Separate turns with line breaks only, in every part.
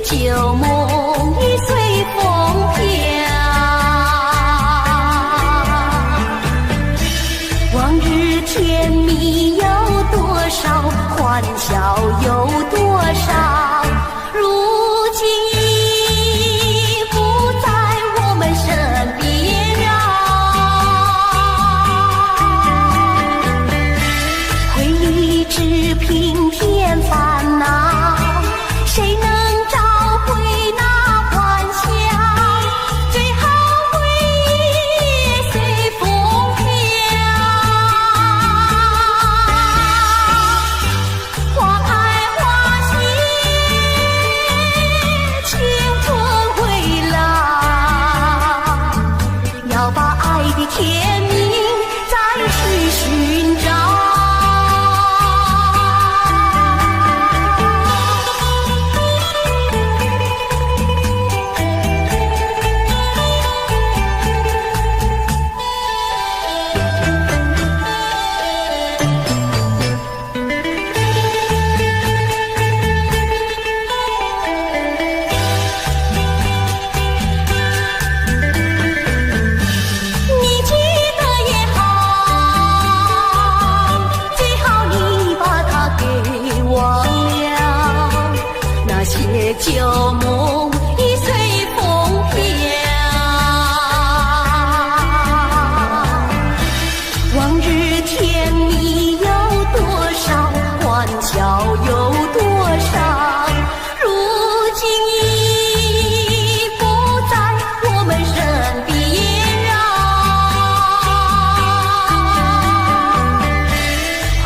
旧梦已随风飘，往日甜蜜有多少，欢笑有多少，如今已不在我们身边啊。回忆只平添烦恼，谁能找回那欢笑？最后回忆也随风飘。花开花谢，青春回老，要把爱的甜蜜再去寻找。旧梦已随风飘，往日甜蜜有多少，欢笑有多少，如今已不在我们身边啊。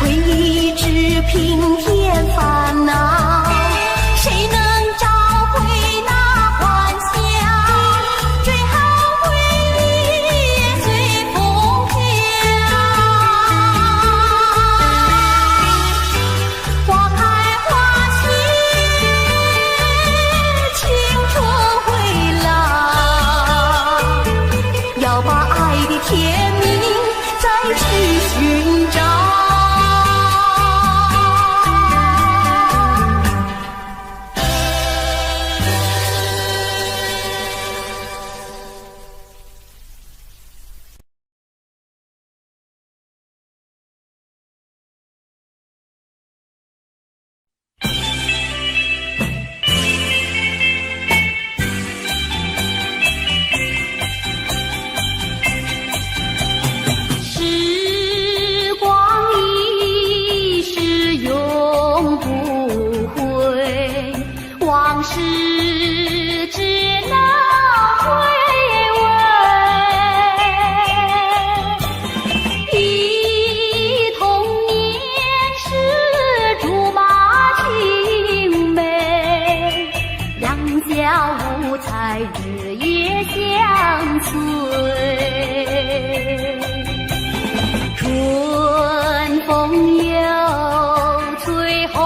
回忆只平添烦恼，谁能甜蜜再去寻找。往事只能回味，忆童年时竹马青梅，两小无猜日夜相随，春风又吹红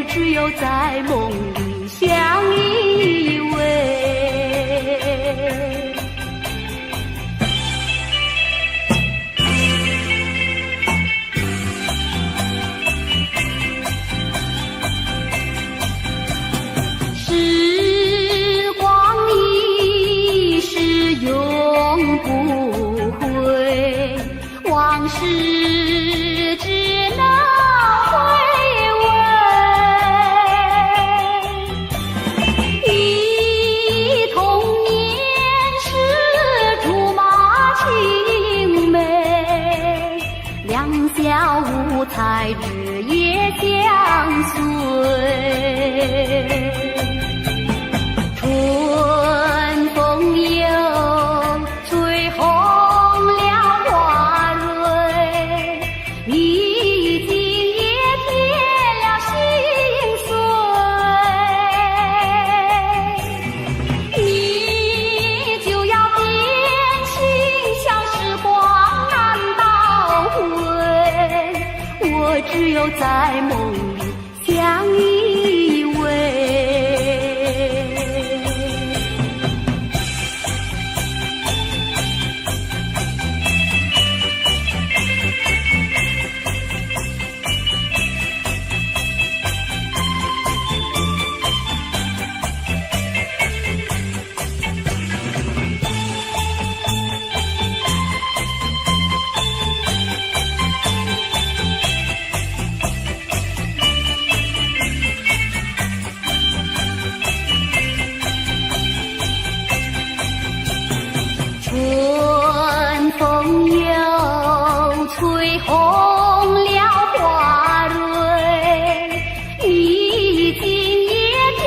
只有在梦里相依偎。时光一逝永不回，往事只能小无猜日夜相随，春风又吹红了花蕊，你今也添了心碎，你就要变心，像时光难倒回。我我只有在梦里相依偎。春风又吹红了花蕊，你今夜添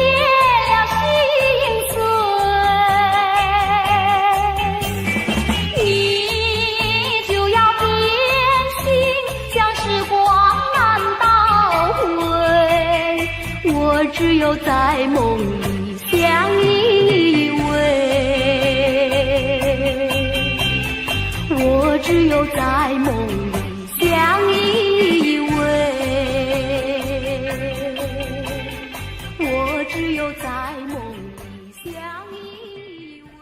了心碎，你就要变心，像时光难倒回，我只有在梦里相依偎。我只有在梦里相依偎，我只有在梦里相依偎。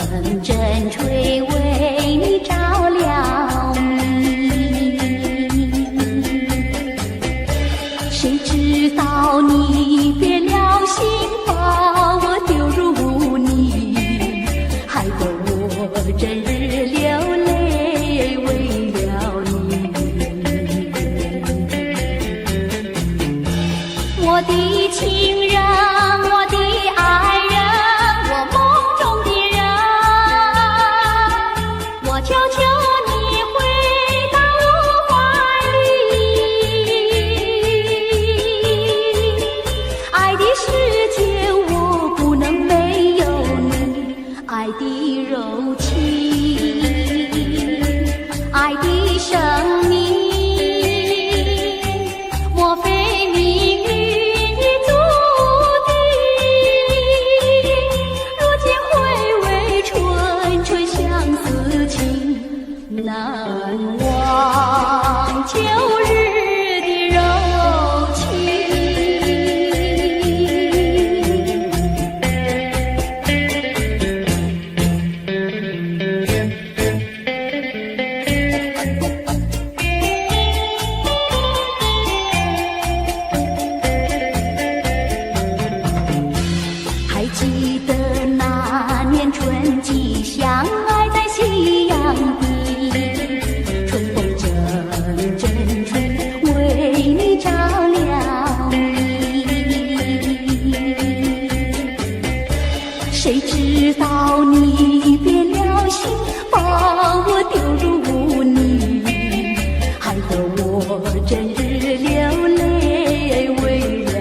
阵阵吹，为你照了明。谁知道你变了心，把我丢入污泥，害得我整日流泪为了你。我的情人，我的爱人，我梦中的人，我求求你回到我怀里。爱的世界我不能没有你，爱的柔情，爱的生命，莫非命运已注定？如今回味纯纯相思情，难忘旧日的柔情。还记得那年春季相爱在夕阳底，春风阵阵吹，为你照了明。谁知道你变了心，把我丢入污泥，害得我整日流泪为了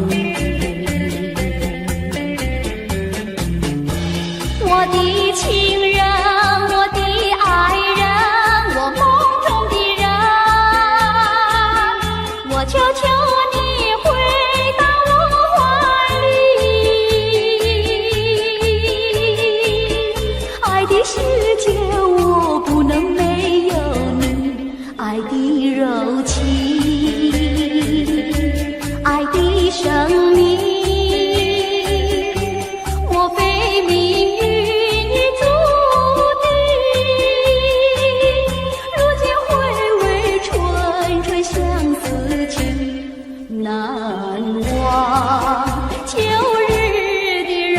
你。我的情人，我的爱人，我梦中的人，我求求你回到我怀里。爱的世界我不能没有你，爱的柔情，爱的生命，莫非命运已注定？如今回味纯纯相思情，难忘旧日的柔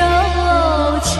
情。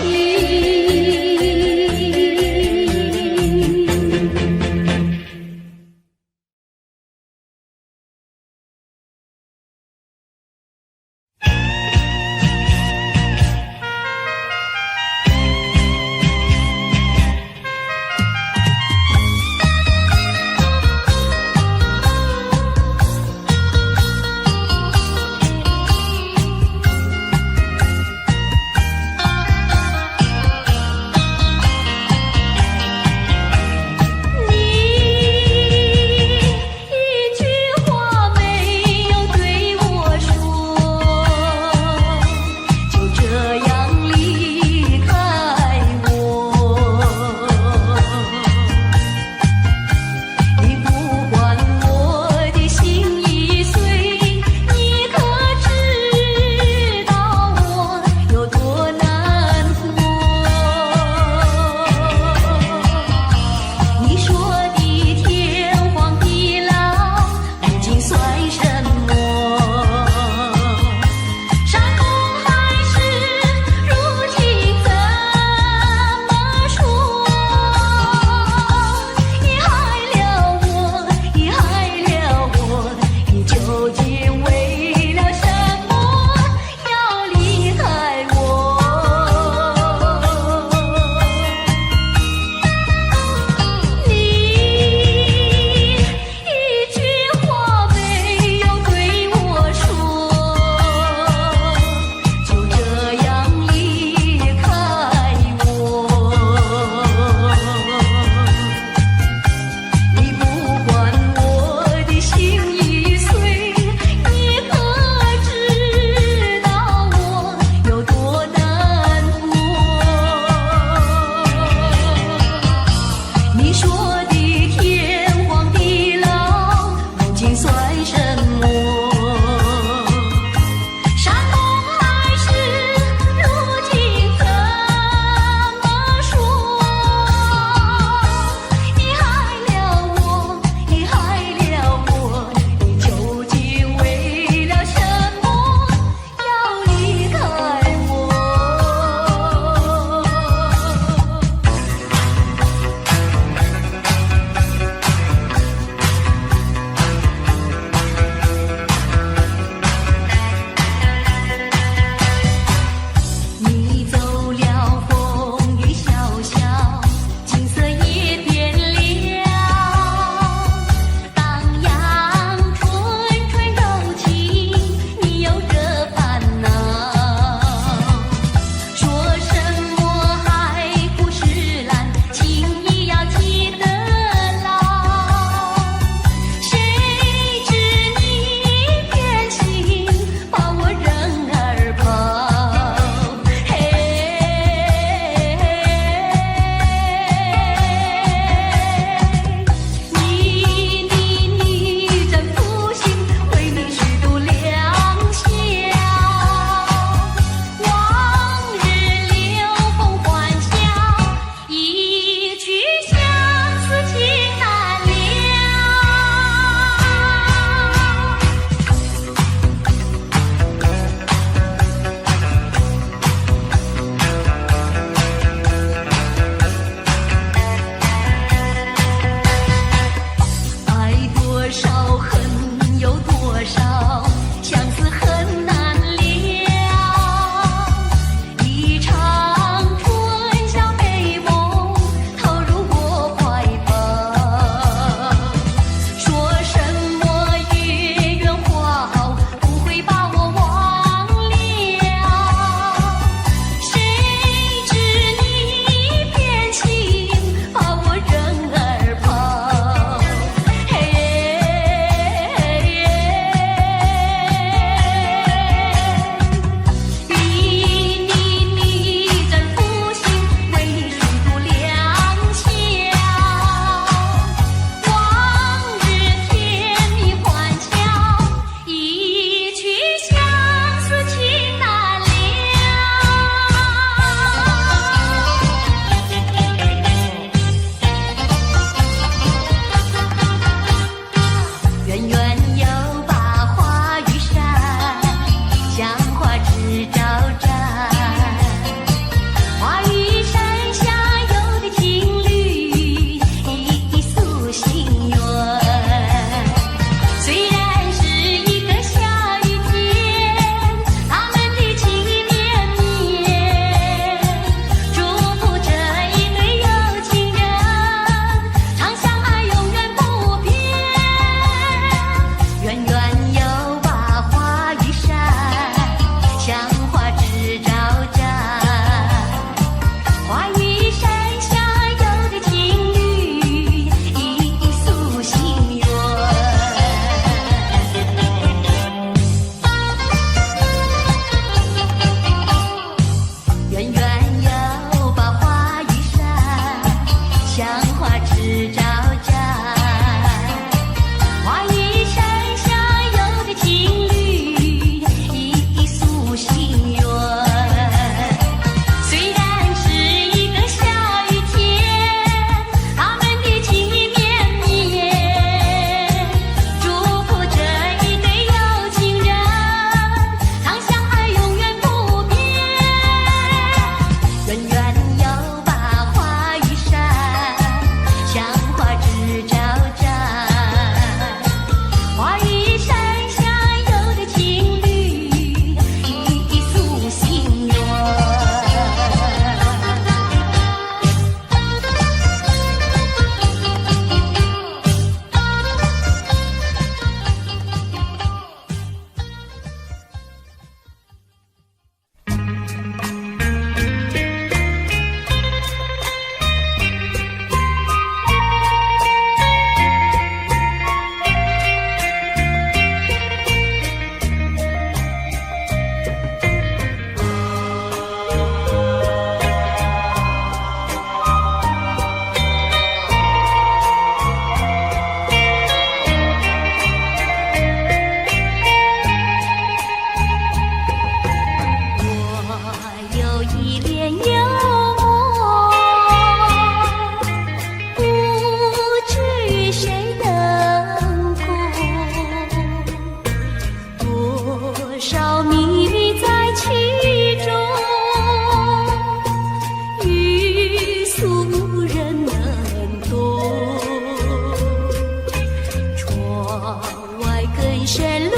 人生路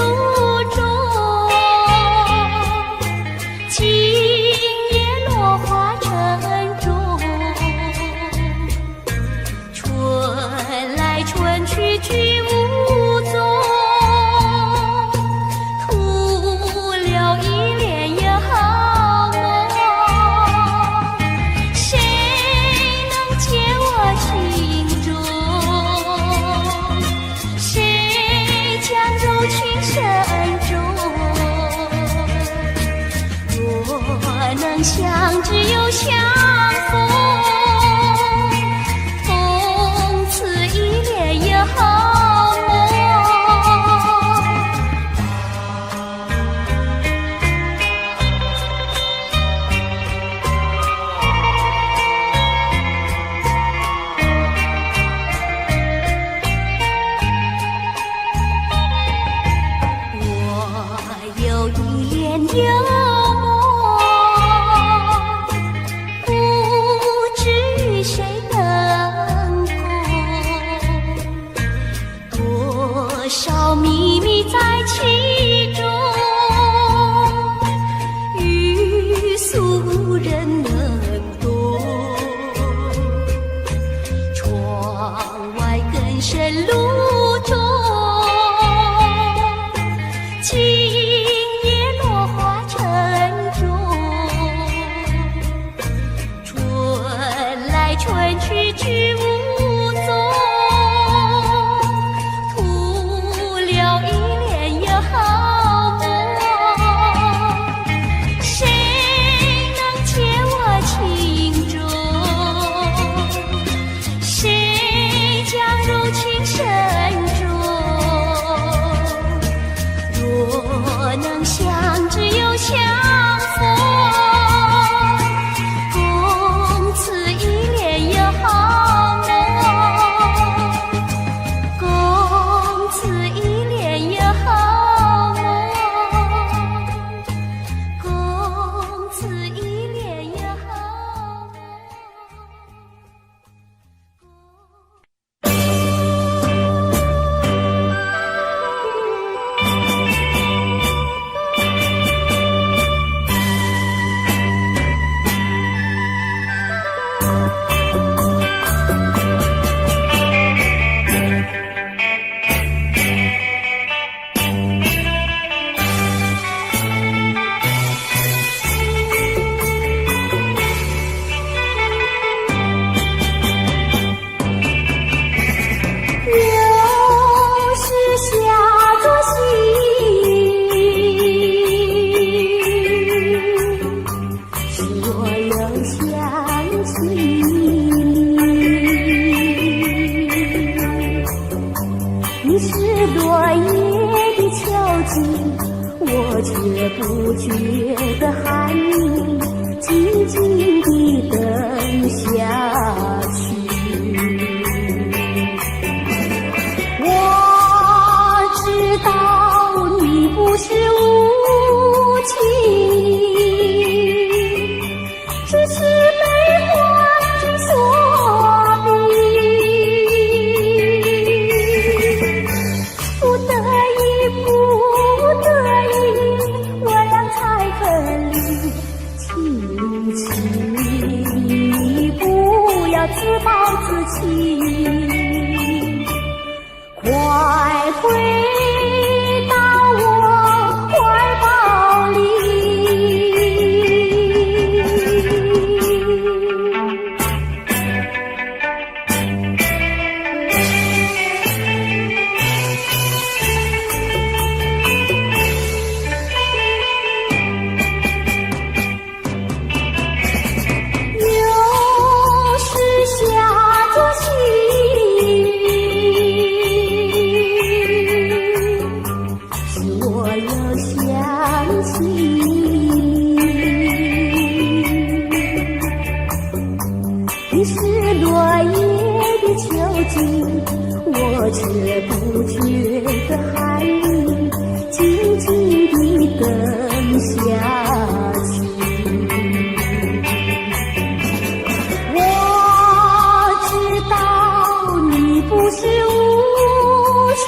中，今夜落花城中，春来春去去无踪，徒留一帘幽梦。谁能解我心中？谁将柔情深重？若能相知又相逢，共此一帘幽梦。我有一帘幽梦，不知与谁能共，多少秘密在其中，欲诉无人能懂。窗外更深路中，今夜落花城中，春来春去去无踪，徒留一帘幽梦。谁能解我情中？谁将柔情深重？若能相知又相逢，共此一帘幽梦，共此一帘幽梦，共此一帘幽梦。又是下作夕，是我又想起你是落叶的秋景，我却不觉得寒意，静静地等下去。我知道你不是无情，只是被环境所逼，不得已，不得已，我俩才分离。请你不要自暴自弃，快回到我怀抱里。又是下作夕，是我又想起你是落叶的秋景，我却不觉得寒意，静静地等下去。我知道你不是无情，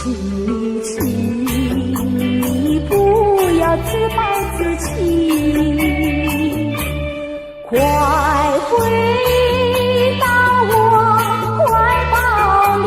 你不要自暴自弃，快回到我怀抱里。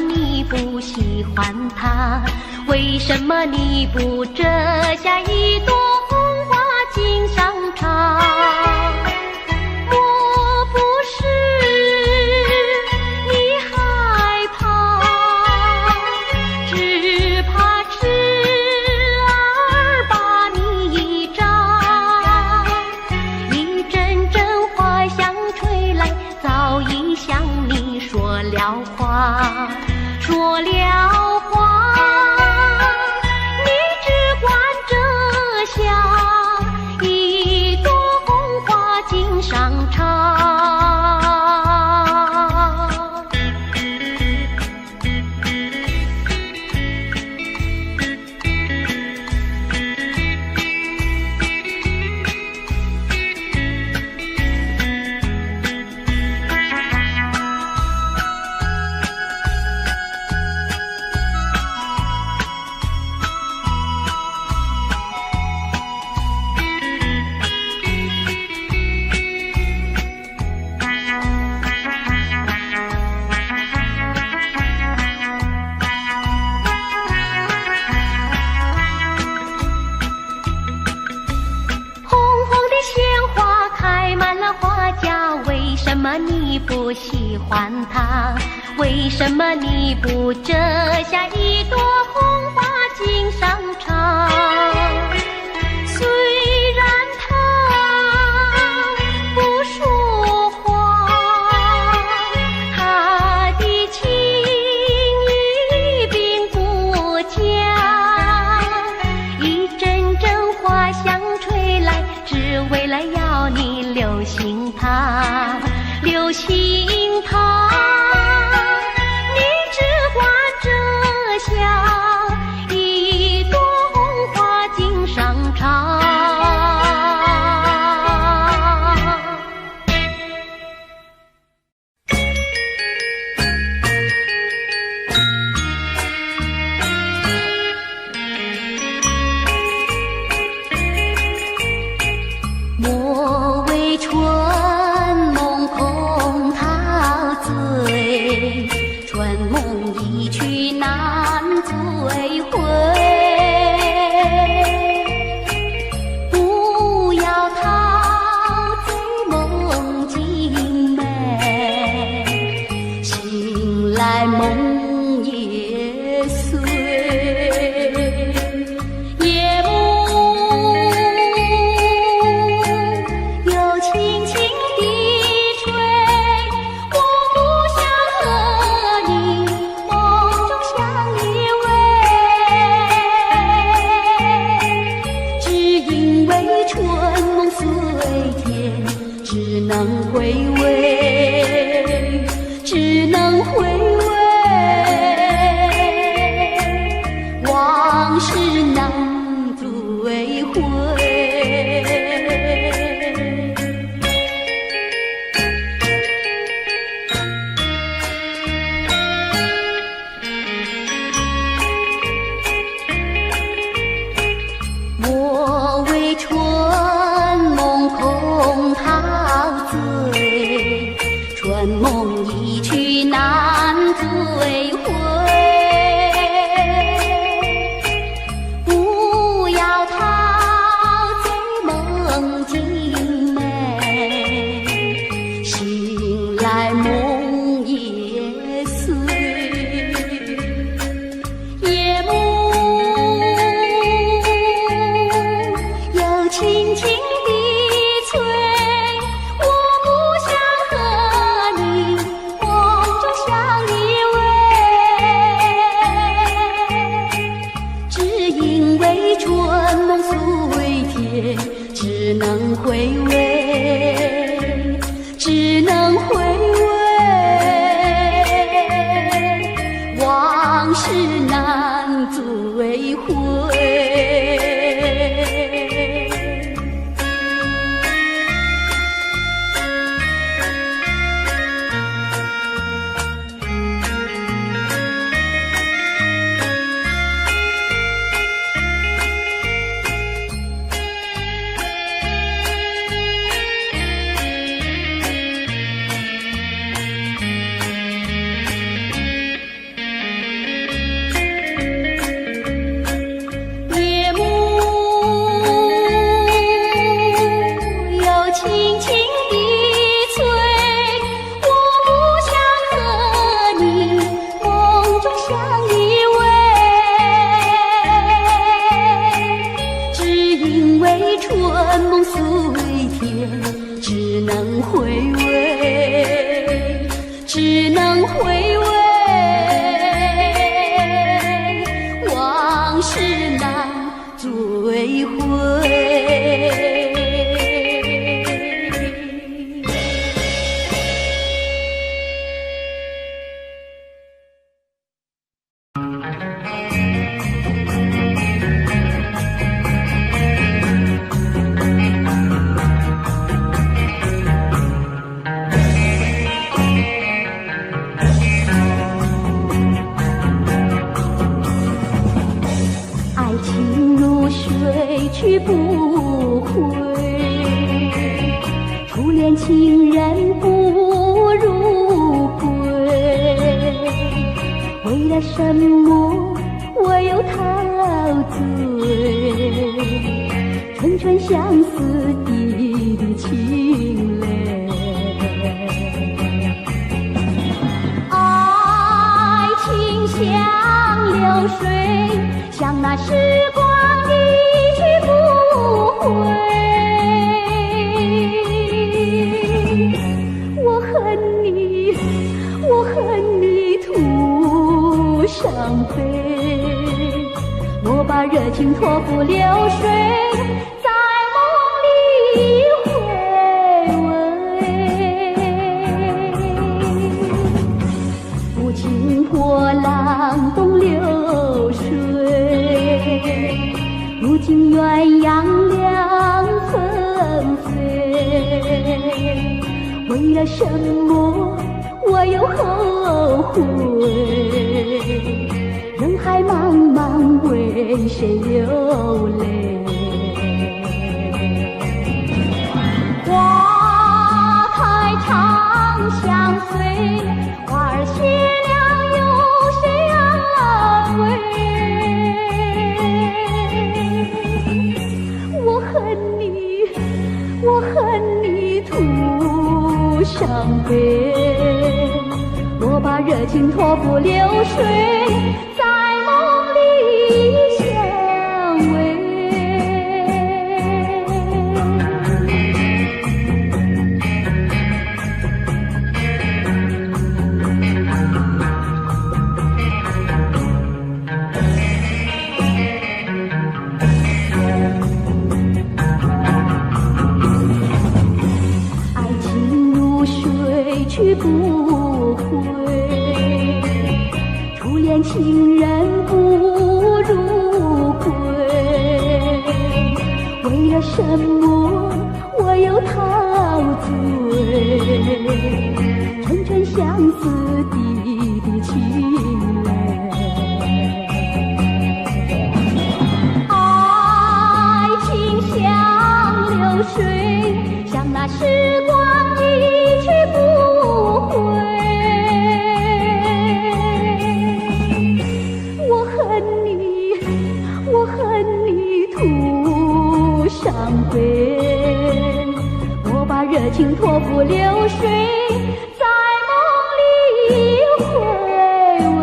你不喜欢它？为什么你不折下一朵红花锦上插？莫不是你害怕，只怕痴儿把你扎。一阵阵花香吹来，早已向你说了话。说了话，你只管折下一朵红花锦上插。为什么你不喜欢它？为什么你不折下一朵红花锦上插？虽然它不说话，它的情意并不假。一阵阵花香吹来，只为了要你留心它。留心它，你只管折下一朵红花锦上插。莫为春春梦一去难追回，不要陶醉梦境美，醒来梦也碎。夜幕又轻轻地吹，我不想和你梦中相依偎，只因为春梦碎天，只能回味，只能回味，往事难追回。我为春梦空陶醉，轻轻地催，我不想和你梦中相依偎，只因为春梦随天，只能回味，只能回味，往事难追回。去不回，初恋情人不如归。为了什么我又陶醉？春春相思滴滴清泪。爱情像流水，像那时光一去不回，我恨你，我恨你徒伤悲，我把热情托付流水，在梦里回味，无情波浪东流水，如今鸳鸯两纷飞，为了什么我又后悔？人海茫茫，为谁流泪？花开长相随，花儿谢了有谁安慰？我恨你徒伤悲，我把热情托付流水，在梦里相偎。去不回，初恋情人不如归。为了什么我又陶醉？春春相思滴滴清泪。爱情像流水，像那时光一去不回，我恨你徒伤悲，我把热情托付流水，在梦里回味。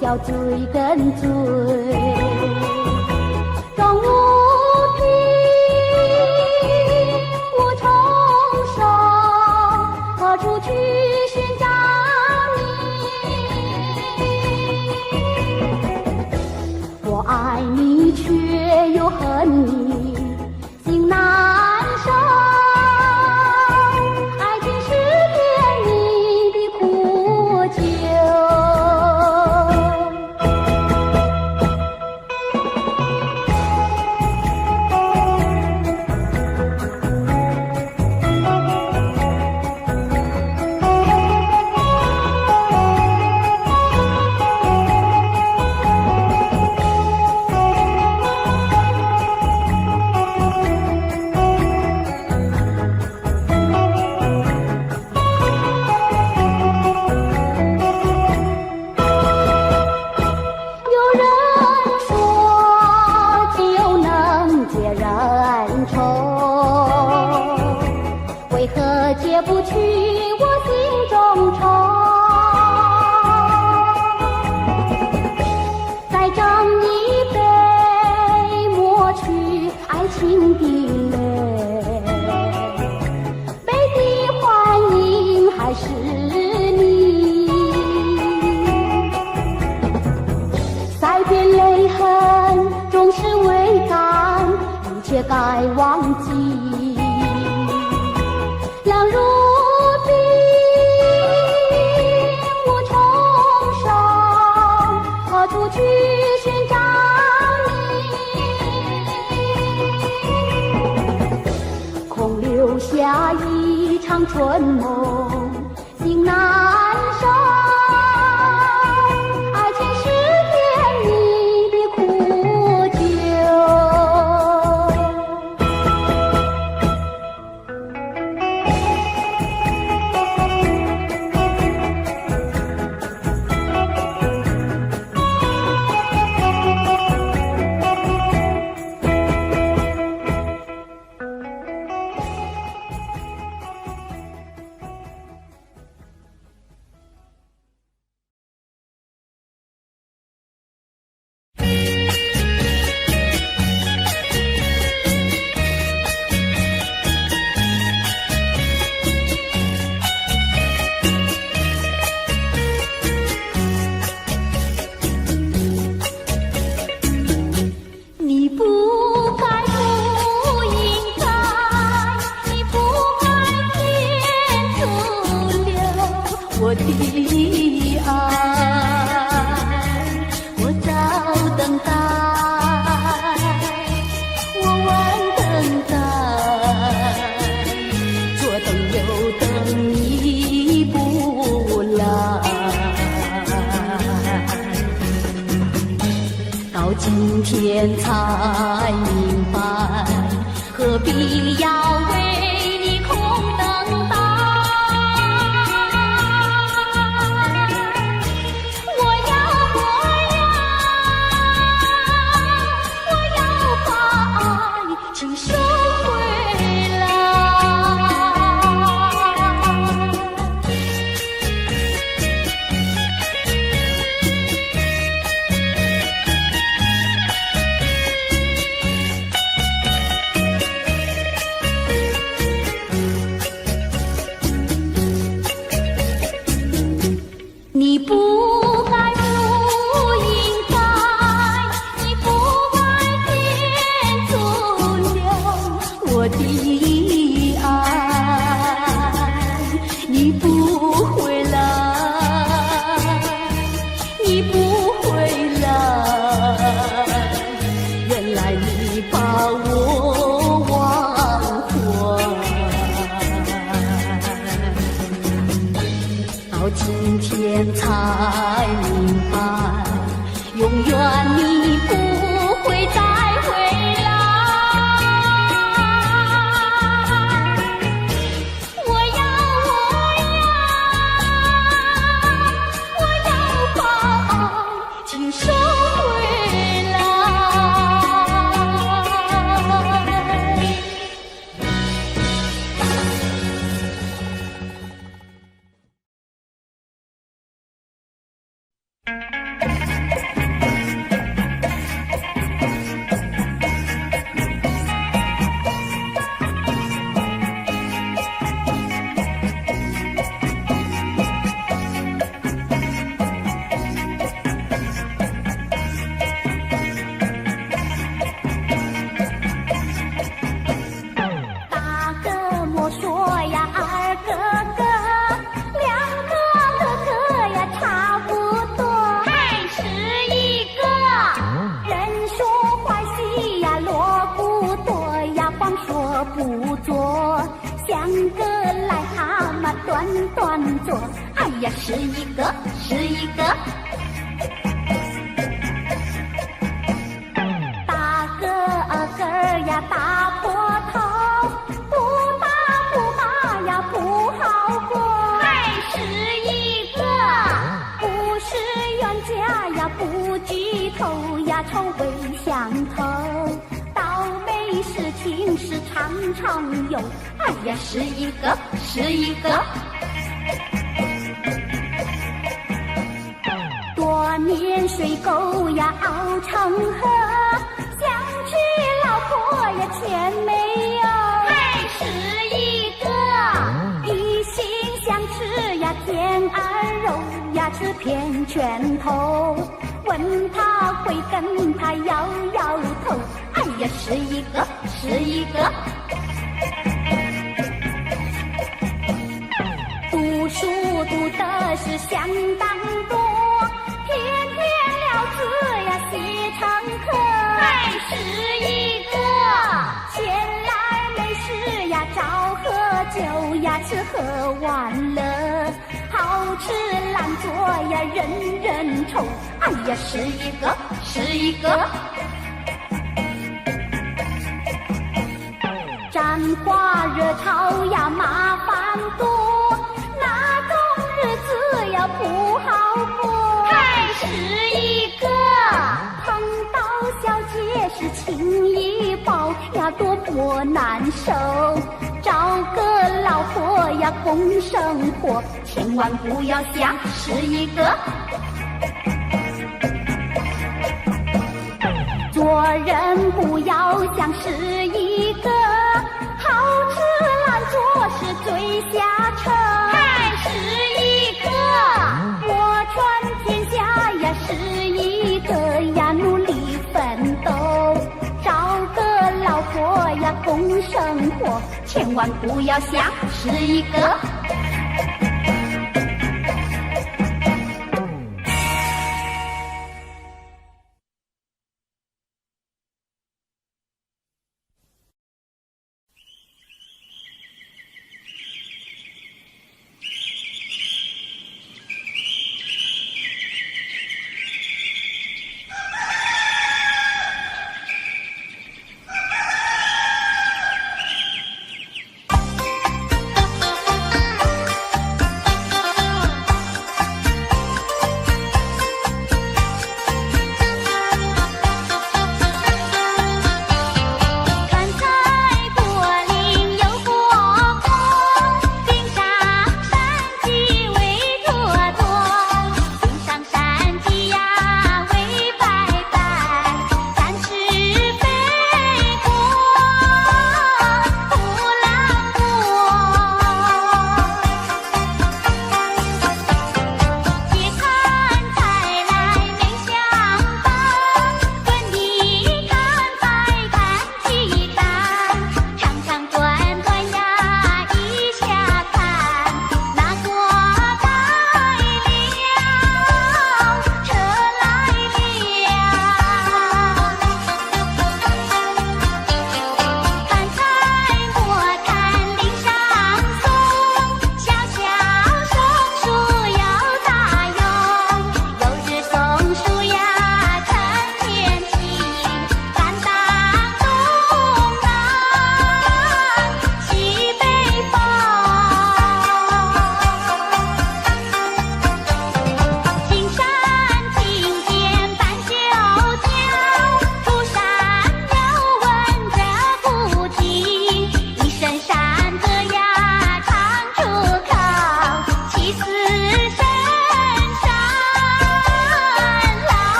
要追跟追，终无凭无重生，不去我心中愁。再斟一杯，抹去爱情的泪。杯底幻影还是你，再别泪痕终是未干，一切该忘记。浪如冰，无从上，何处去寻找你？空留下一场春梦，心难收。爱情是甜蜜的苦酒。我的爱，我早等待，我晚等待，左等右等你不来。到今天才明白，何必要为你空等待。你不该，不应该，你不该天阻留我的爱，你不回来，你不回来，原来你把我忘怀。到今天才明白，永远你不会再回来。我要把爱请收回来。不做，像个癞蛤蟆短短做，哎呀，是一个是一个。大个个呀大坡头，不大不大呀不好过，还是一个。不是冤家呀不聚头呀愁未相投，倒霉事情是常常有，哎呀，是一个是一个。多年水沟呀熬成河，想娶老婆呀全没有，还是一个。一心想吃呀甜儿肉呀，吃遍拳头。问他会跟他摇摇头，哎呀，是一个是一个。读书读的是相当多，天天了字呀写成课，还是一个。闲来没事呀找喝酒呀，吃喝玩乐，好吃懒做呀人人愁，哎呀，是一个是一个。沾花惹草呀麻烦多，那种日子呀不好过，还是一个。碰到小姐是情谊抱呀多么难受，找个老婆呀共生活，千万不要想是一个。做人不要想是一个，好吃懒做是最下策，还是一个。我传天下呀是一个呀，努力奋斗，找个老婆呀共生活，千万不要想是一个。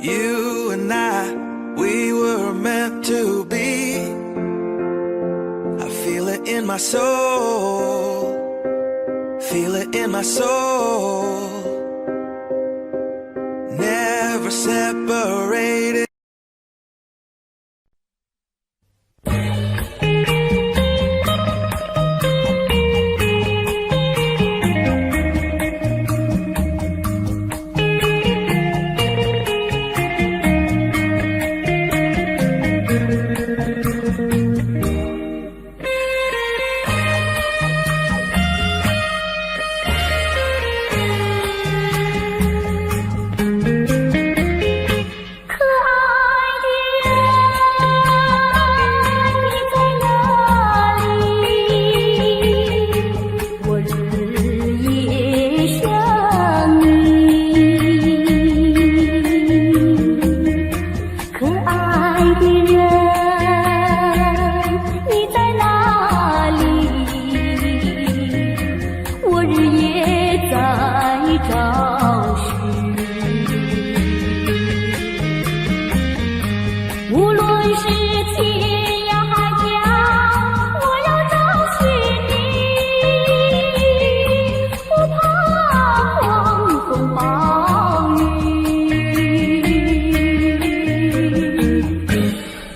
You and I, we were meant to be. I feel it in my soul. Feel it in my soul. Never separated.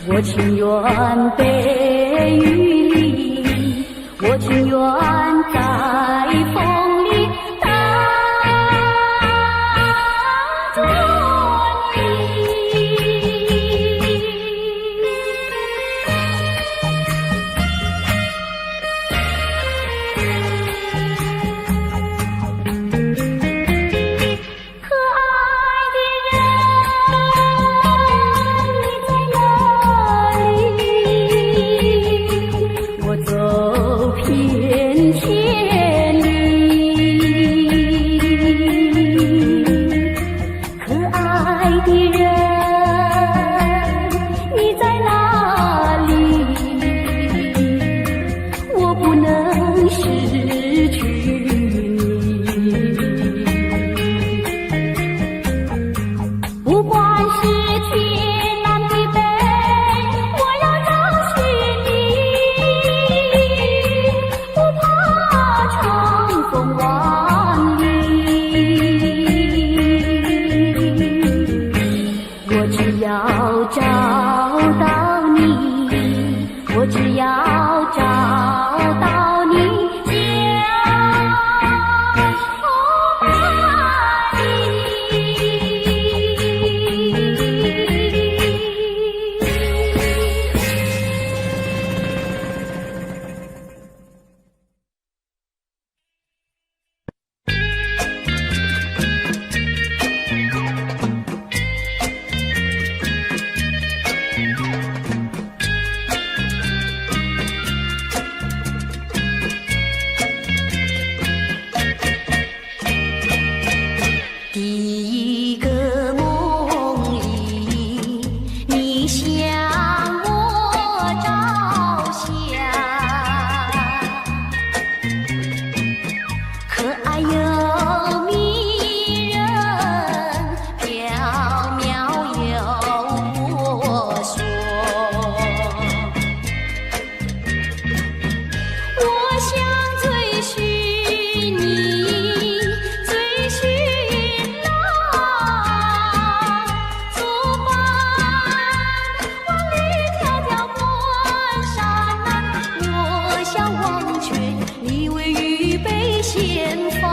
我情愿被雨淋，我情愿在风里等着你。可爱的人，你在哪里？我走遍千里。可爱的人，你在哪里？我不能失去你。不管是天南地北，我要找寻你，不怕长风万里。我只要找到你，我只要找到你，交爱第一个梦里，你向我照相，可爱又迷人，缥缈又婆娑。我想追寻你，追寻你为预备先发，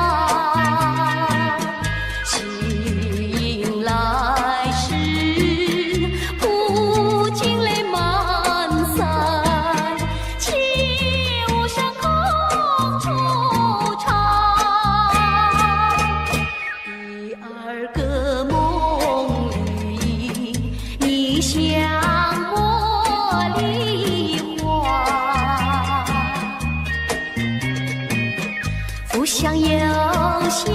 醒来时不尽泪满腮，起舞上空惆怅。第二个梦里，你向我梨花，不想有笑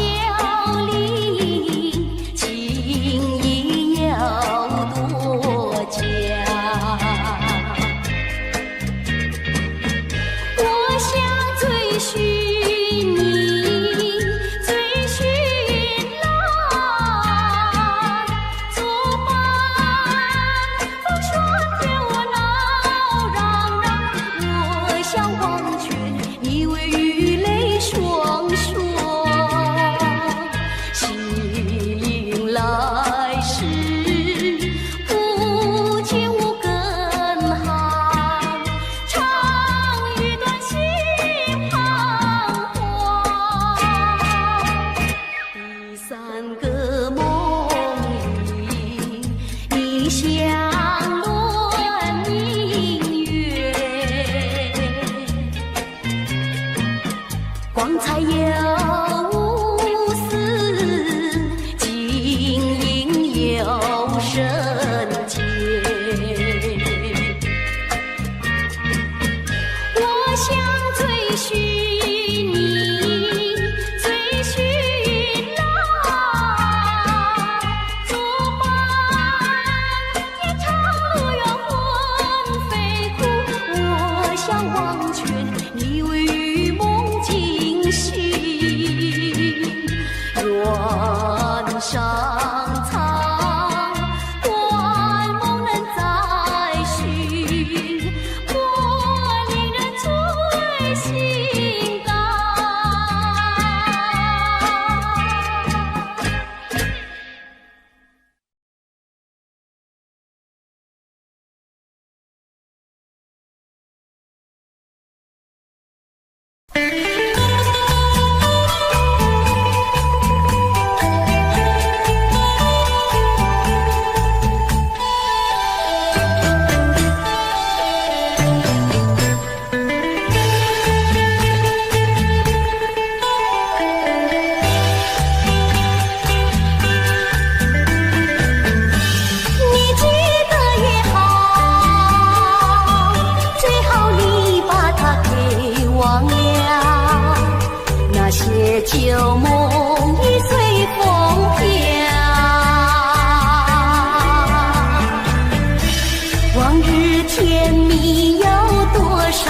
里，情意有多假。我想追寻你，追寻浪，作伴风旧梦已随风飘，往日甜蜜有多少，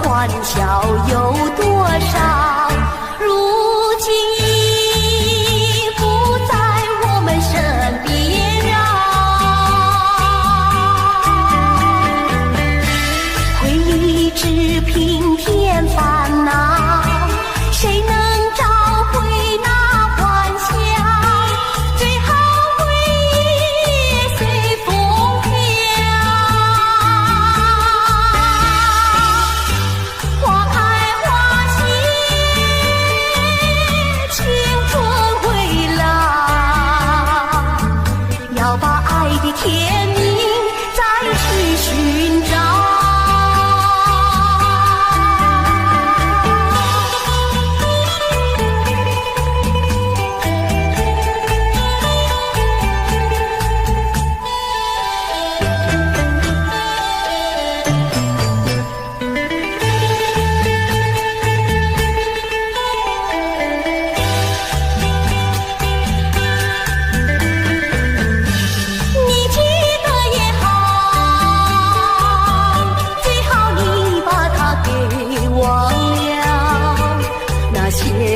欢笑有多少，如今已不在我们身边啊。回忆只平添烦恼，谁能天命再去寻找。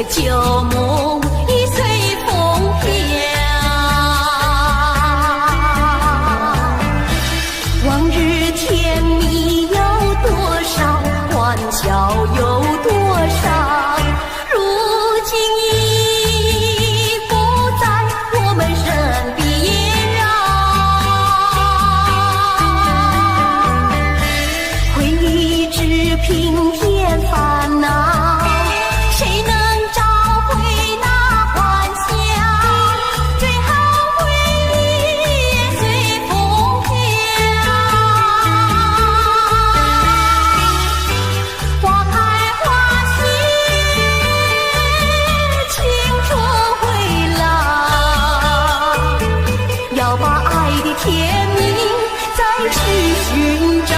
旧梦已随风飘，往日甜蜜有多少，欢笑有多少，如今已不在我们身边啊。回忆只平添烦恼，谁能天命再去寻找。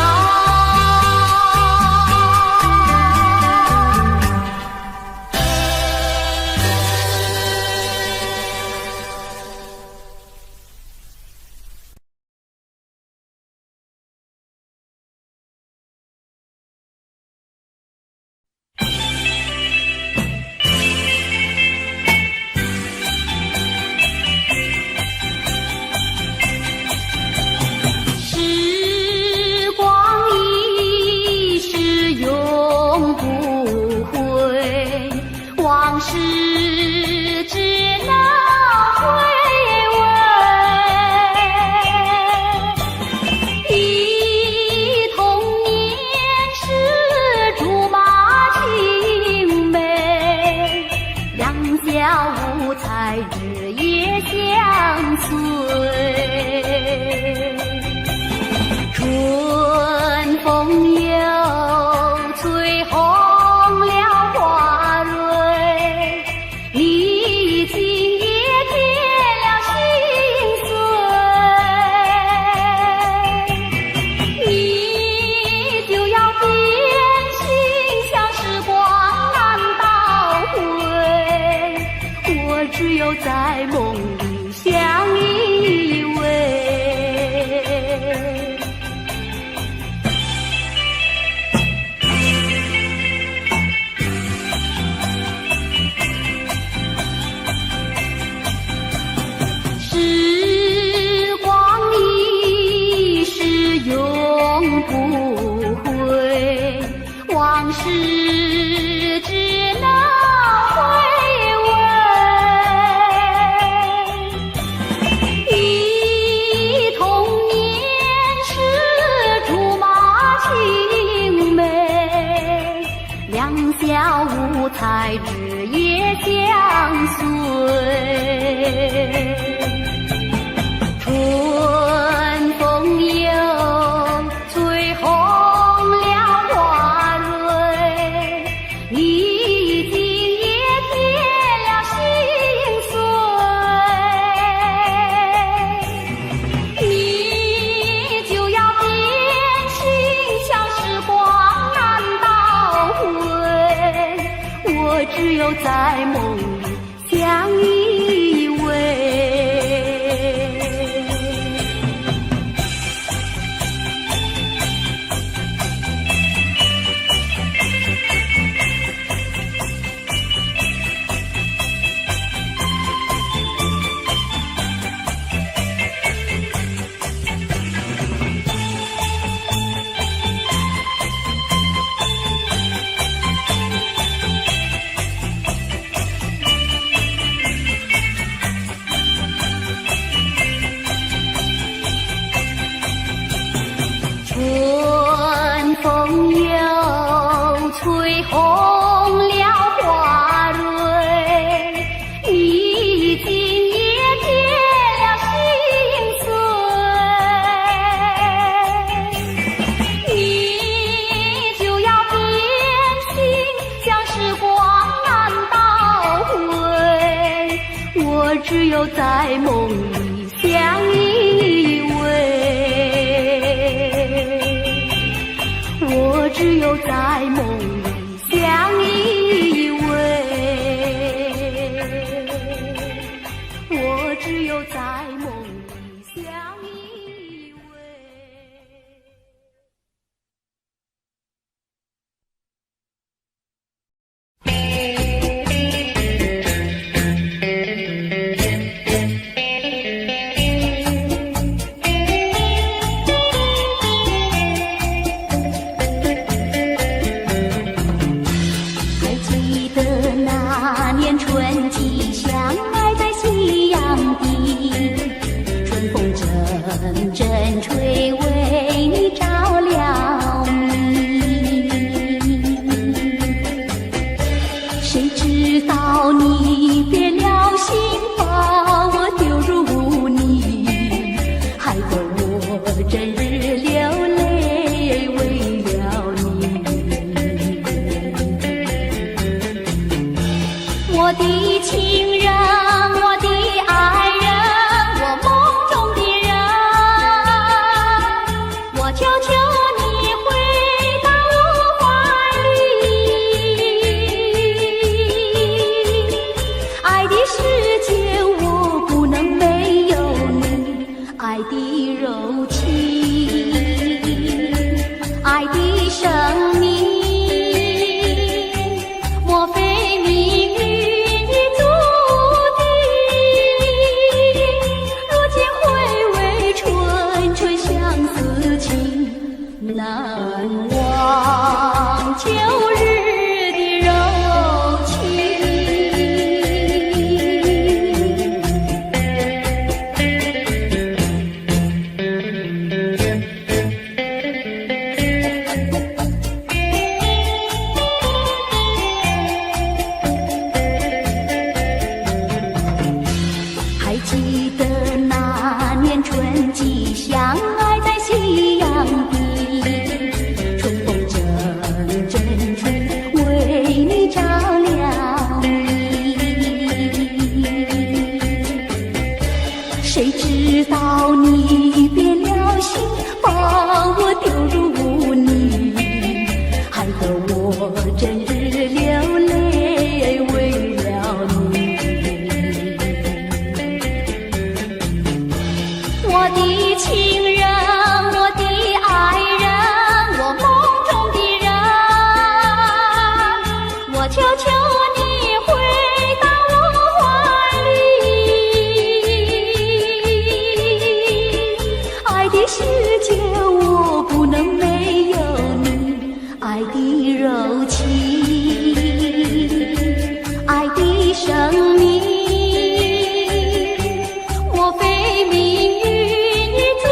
往事只能回味，忆童年时竹马青梅，两小无猜日夜相随，春风又吹红只有在梦里相依偎，爱日夜相随。春风又吹红了花蕊，你今夜添了心碎，你就要变心，像时光难倒回，我只有在梦里相依偎。春风又吹红了花蕊，你今夜添了心碎，你就要变心，像时光难倒回，我只有在梦里相依偎。我只有在梦里相依偎，我只有在梦里相依偎。那年春季相爱在夕阳底，春风阵阵吹，为你照了明。谁知道你变了心，把我丢入污泥，害得我整日流泪为了你。我的情人，我的爱人，我梦中的人，我求求你回到我怀里。爱的世界我不能没有你，爱的柔情，爱的生命，莫非命运难忘旧日的柔情。还记得那年春季相爱在夕阳底，谁知道你变了心，把我丢入污泥，害得我整日流泪为了你。我的情人，我的爱人，我梦中的人，我求求你回到我怀里。爱的世界我不能没有你，爱的柔情，爱的生命，莫非命运已注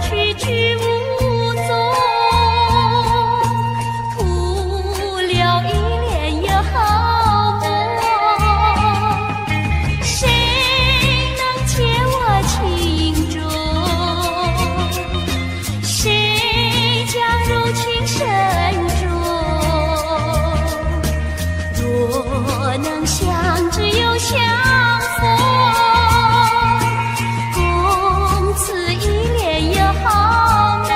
去去无踪，徒留一帘又好梦。谁能解我情衷？谁将入情深重？若能相知又相逢，共此一帘又好梦，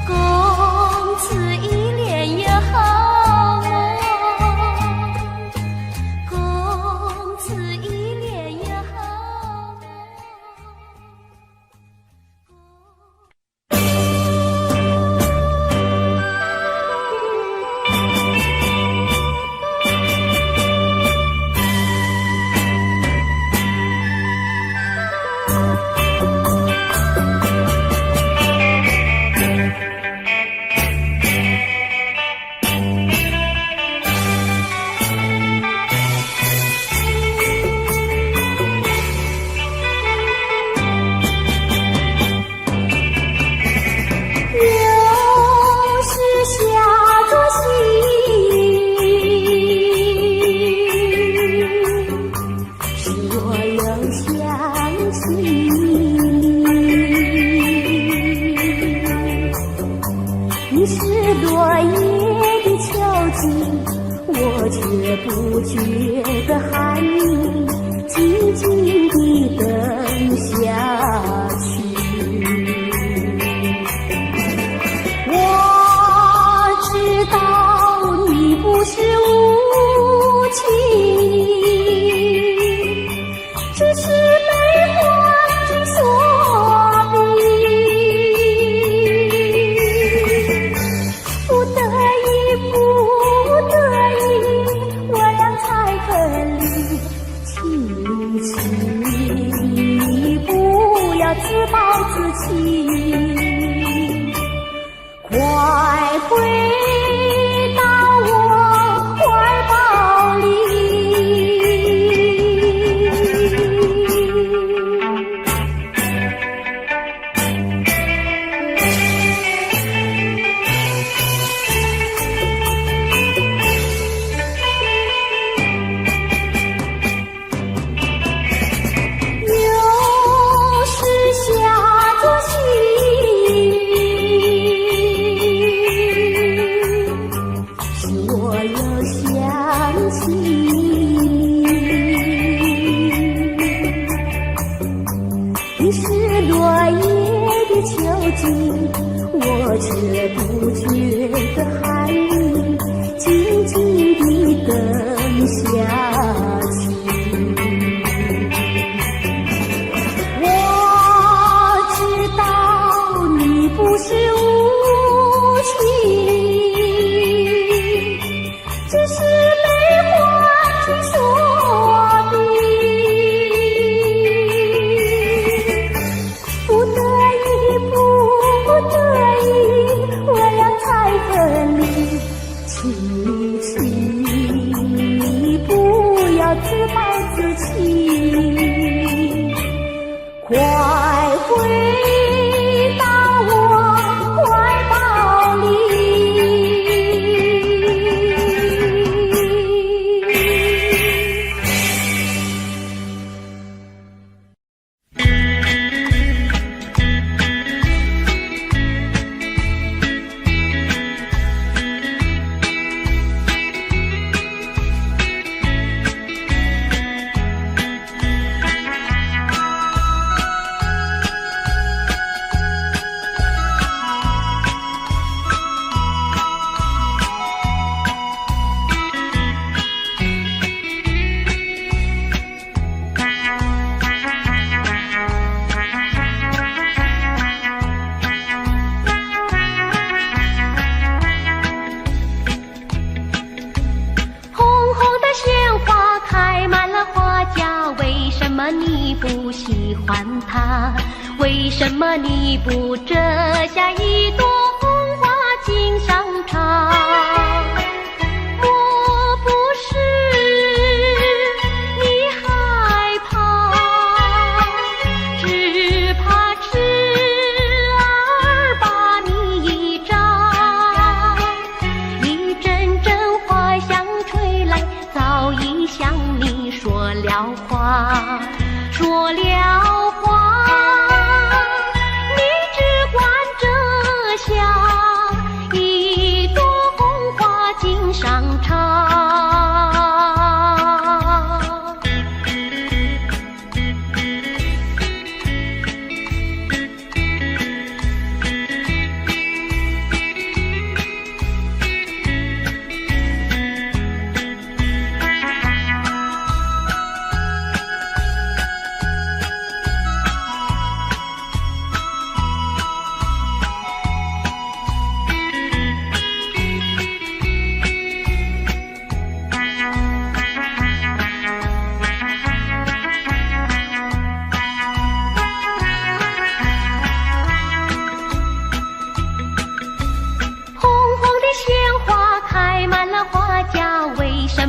共此一帘又好梦，共此一帘又好梦。又是下作戏，使我又想起你是落叶的秋景，我却不觉得寒意，静静地等下去。我知道你不是无情，只是悲欢之所逼。不得已，不得已，我俩才分离。请你不要自暴自弃。快回到我怀抱里。又是下作戏，使我又想起你是落叶的秋景，我却不觉得寒意，静静地等下去。我知道你不是无情，只是悲欢之所逼。不得已，不得已，我俩才分离。请你不要自暴自弃。快回到我怀抱里。
么你不喜欢它？为什么你不折下一朵红花锦上插？莫不是你害怕，只怕痴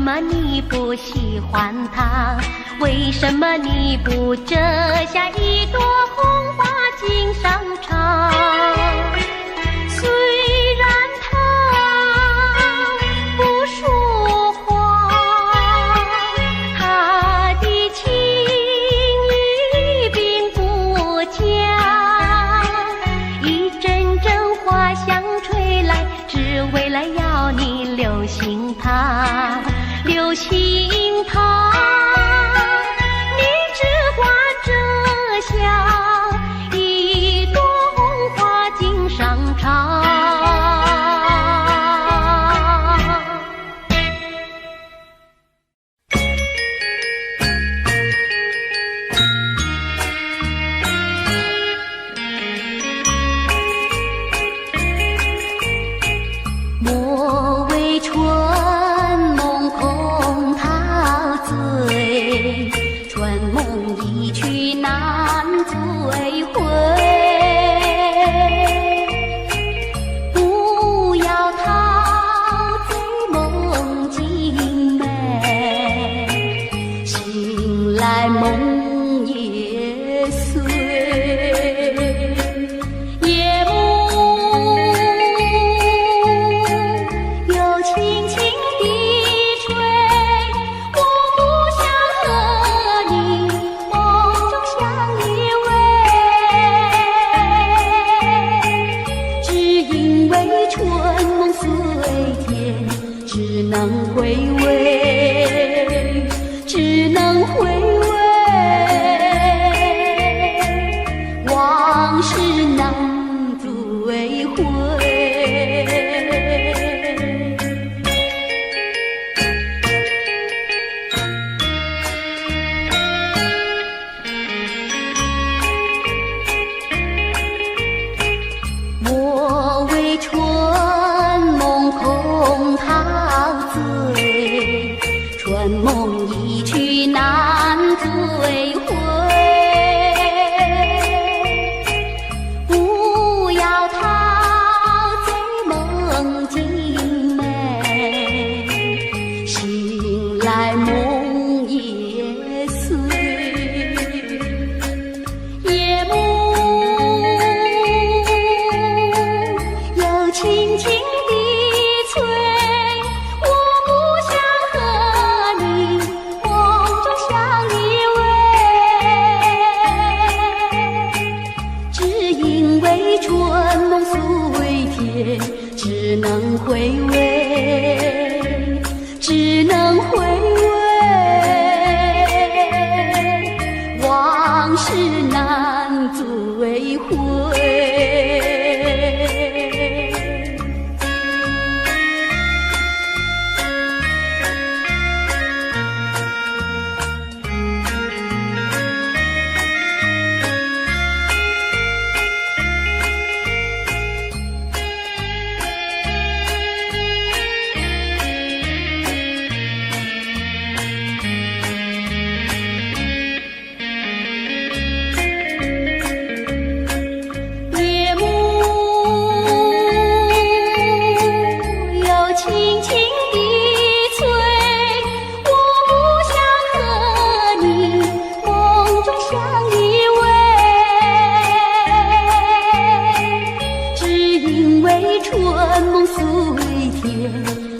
么你不喜欢他？为什么你不折下一朵红花锦上插？虽然他不说话，他的情意并不假，一阵阵花香吹来，只为了要你留心他，留心他。你只管折下一朵红花锦上插。莫为春梦空陶醉，春梦一去难追回。不要陶醉梦境美，醒来梦也碎。夜幕又轻轻地吹，我不想和你梦中相依偎，只因为春梦虽甜，只能回味，只能回味，往事难追回。莫为春梦空陶醉，春梦一去难追回。不要陶醉梦境美，醒来梦也碎。夜幕又轻轻地吹，我不想和你梦中相依偎，只因为春梦虽甜，只能回味，只能回味，往事难追回。夜幕又轻轻地吹，我不想和你梦中相依偎，只因为春梦虽甜，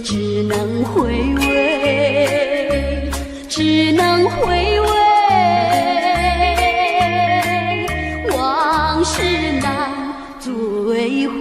只能回味，只能回味，往事难追回。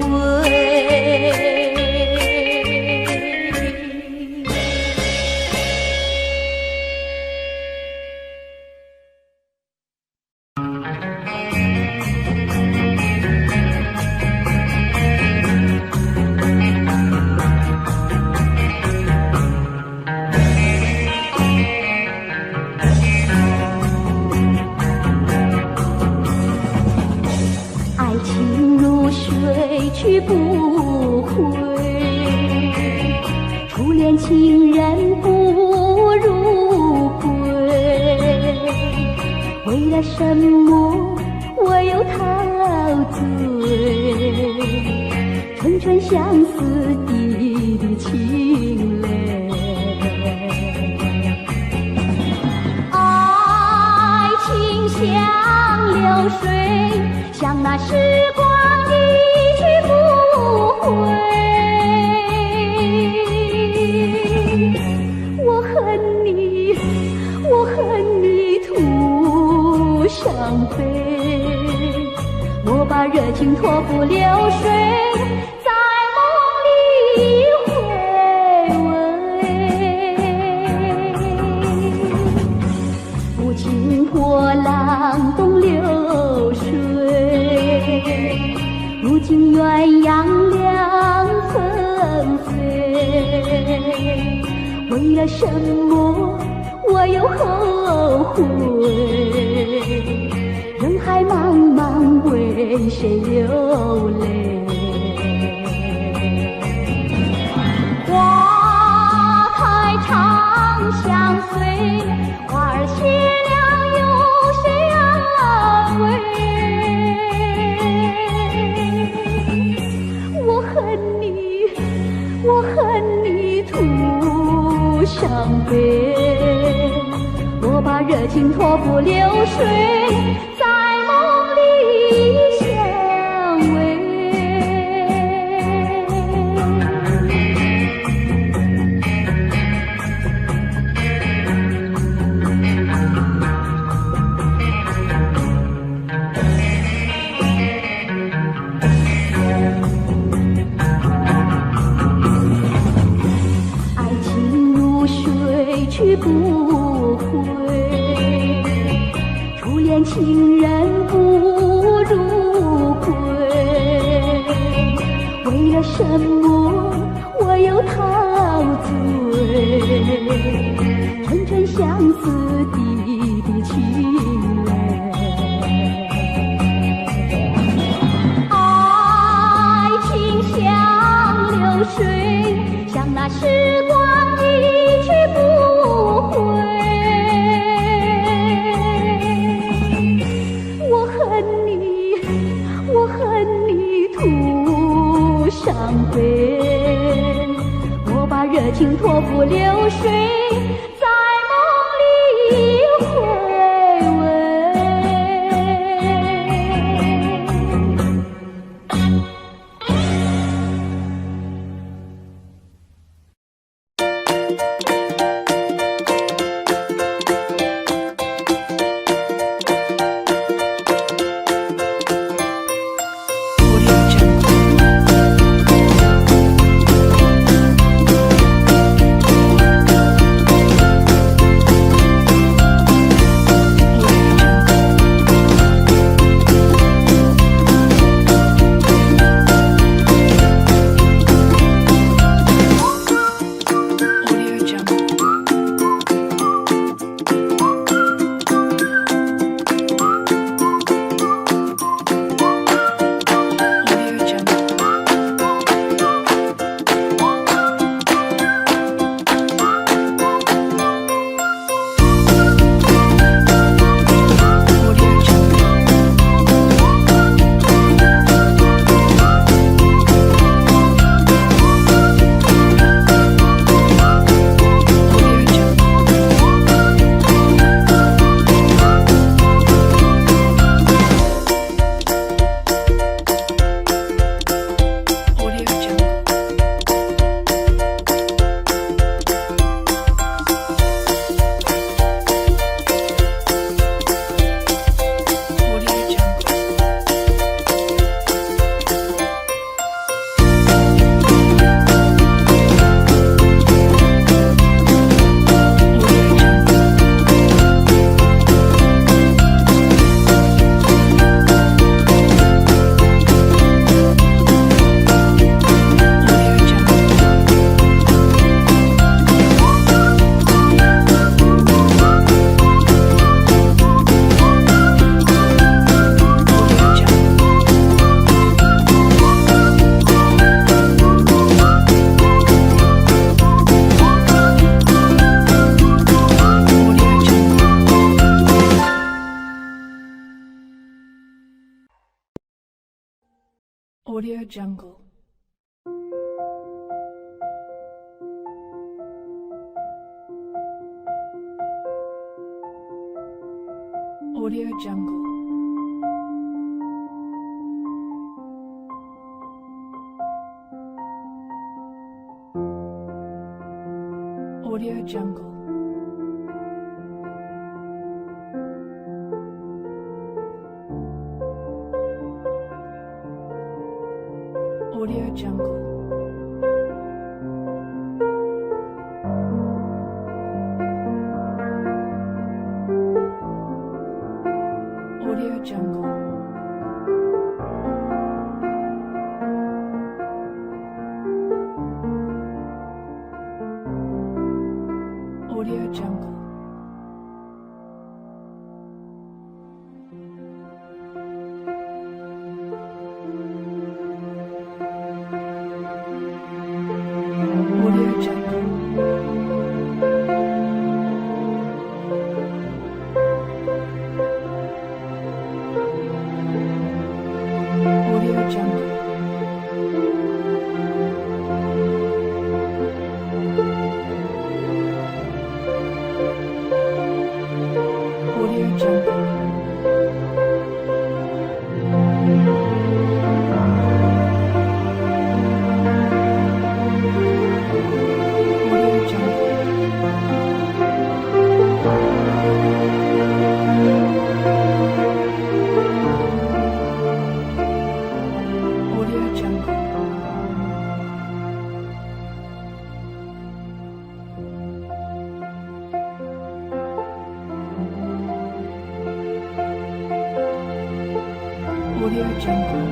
爱情如水去不回，初恋情人不如归。为了什么我又陶醉？春春相思滴滴情泪。像流水，像那时光一去不回。我恨你，我恨你徒伤悲，我把热情托付流水，在梦里回味。无情波浪东流水，如今鸳鸯两纷飞。为了什么我又后悔？人海茫茫，为谁流泪？花开长相随，花儿谢了有谁安慰？我恨你，我恨你徒伤悲，我把热情托付流水，在梦里相偎。爱情如水去不回，初恋情人不如归。为了什么我又陶醉？纯纯相思滴滴情泪。爱情像流水，像那时光一去不回。我恨你，我恨你徒伤悲，我把热情托付流水，在梦里回味。
Audio Jungle. Audio Jungle. Jungle. Audio Jungle. Audio Jungle. Audio Jungle. Audio Jungle. Audio Jungle. Audio Jungle. Audio Jungle. Audio Jungle. Audio Jungle.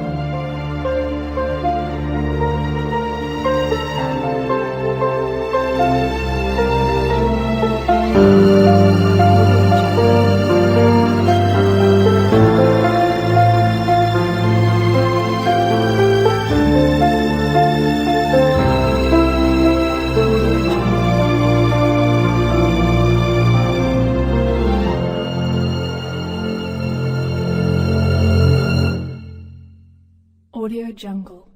Audio Jungle.